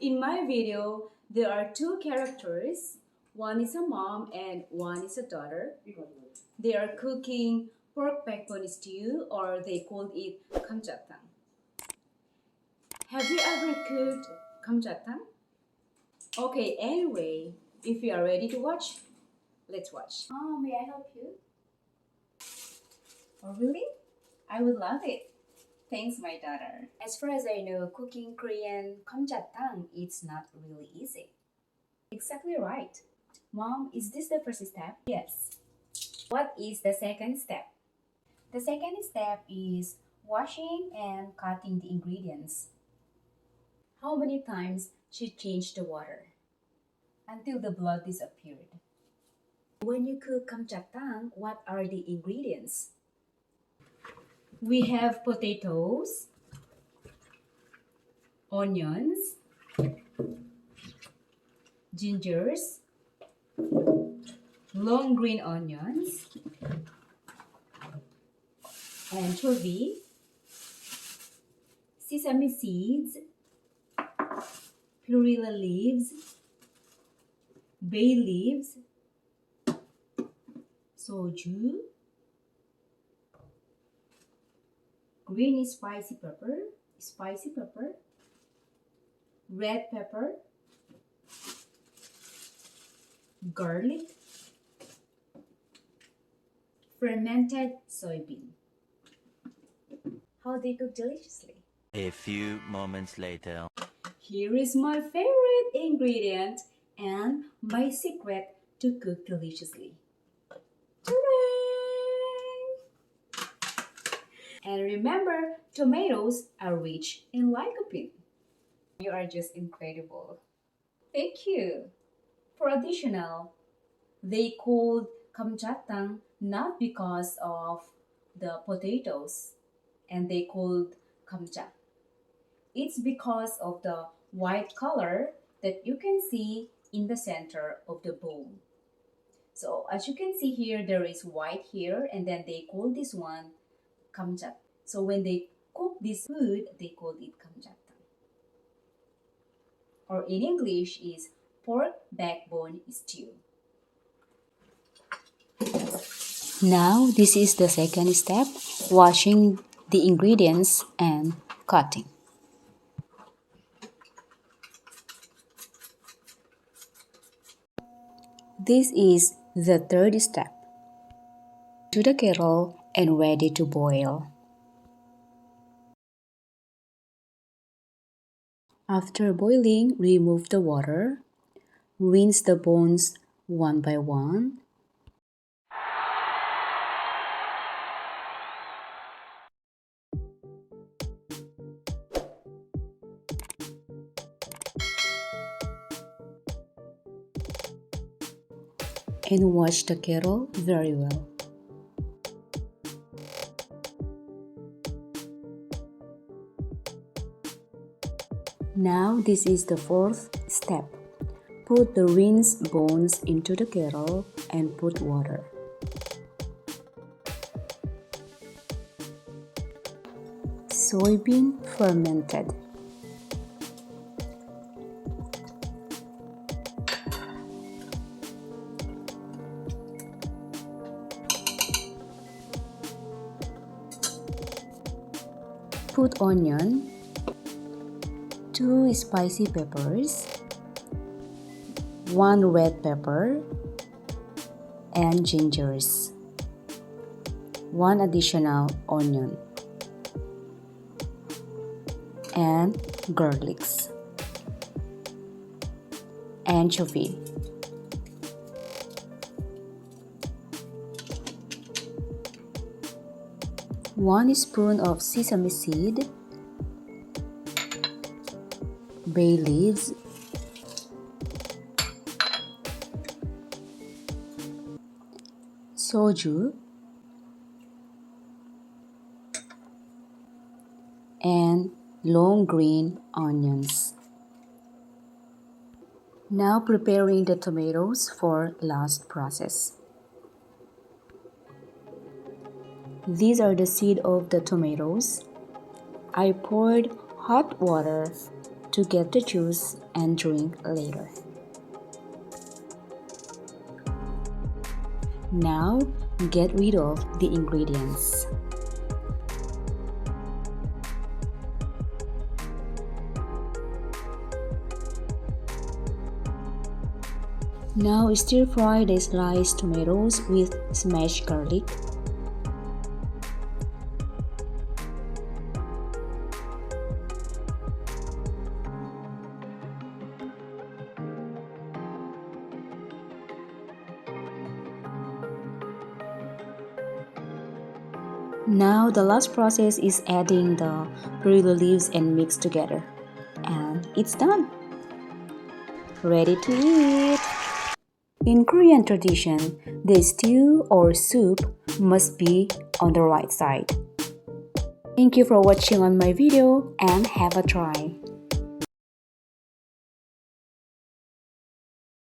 In my video, there are two characters. One is a mom and one is a daughter. They are cooking pork backbone stew, or they called it Gamjatang. Have you ever cooked Gamjatang? Okay, anyway, if you are ready to watch, let's watch. Oh, may I help you? Oh, really? I would love it. Thanks, my daughter. As far as I know, cooking Korean Gamjatang is not really easy. Exactly right. Mom, is this the first step? Yes. What is the second step? The second step is washing and cutting the ingredients. How many times she changed the water? Until the blood disappeared. When you cook Gamjatang, what are the ingredients? We have potatoes, onions, gingers, long green onions, anchovy, sesame seeds, perilla leaves, bay leaves, soju, green spicy pepper, red pepper, garlic, fermented soybean. How they cook deliciously. A few moments later. Here is my favorite ingredient and my secret to cook deliciously. And remember, tomatoes are rich in lycopene. You are just incredible. Thank you. For additional, they called Gamjatang not because of the potatoes, and they called Gamja. It's because of the white color that you can see in the center of the bowl. So as you can see here, there is white here, and then they call this one Gamjat. So when they cook this food, they call it Gamjatang. Or in English is pork backbone stew. Now this is the second step, washing the ingredients and cutting. This is the third step. To the kettle and ready to boil. After boiling, remove the water. Rinse the bones one by one. And wash the kettle very well. Now this is the fourth step. Put the rinsed bones into the kettle and put water. Soybean fermented. Put onion, 2 spicy peppers, 1 red pepper, and gingers, 1 additional onion, and garlics, anchovy, one spoon of sesame seed, bay leaves, soju, and long green onions. Now preparing the tomatoes for last process. These are the seed of the tomatoes. I poured hot water to get the juice and drink later. Now, get rid of the ingredients. Now stir fry the sliced tomatoes with smashed garlic. Now the last process is adding the perilla leaves and mix together. And it's done! Ready to eat! In Korean tradition, the stew or soup must be on the right side. Thank you for watching on my video and have a try.